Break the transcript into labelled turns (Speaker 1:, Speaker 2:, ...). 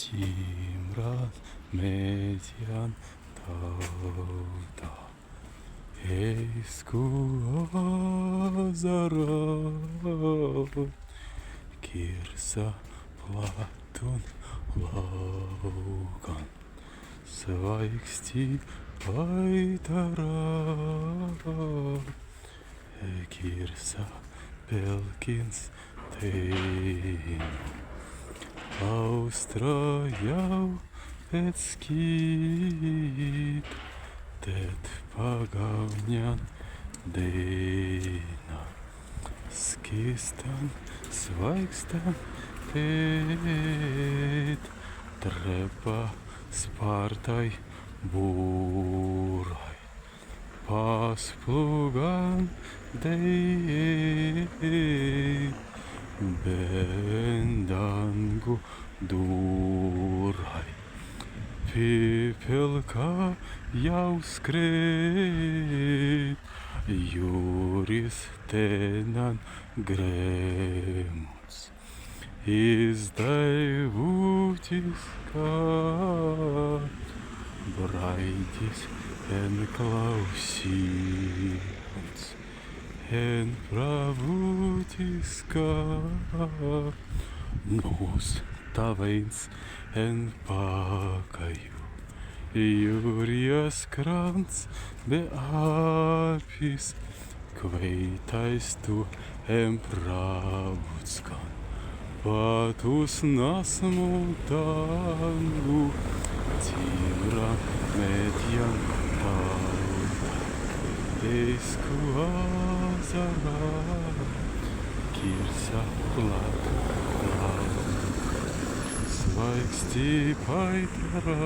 Speaker 1: Timras median tauta, eisku azara, kirsa platun laukan, svaigstī aitara, kirsa pelkins tein. Austra jau pēc skīt, tad pagaunian deina. Skistan, svaigstan pēt, trepa spārtai būrai. Pasplugan deit, bendangu dūrai. Pipelka jau skrēt, jūris tenan grēmuts. Izdaivutis kā braidis en klausīts. En pravūtis kā nūstaveins en pakaju. Jūrijas krants be apis, kveitais tu en pravūts kan. Patus nasmu tangu, cimra median tauta. Eisku azara, kirsa platun, svaigstī aitara.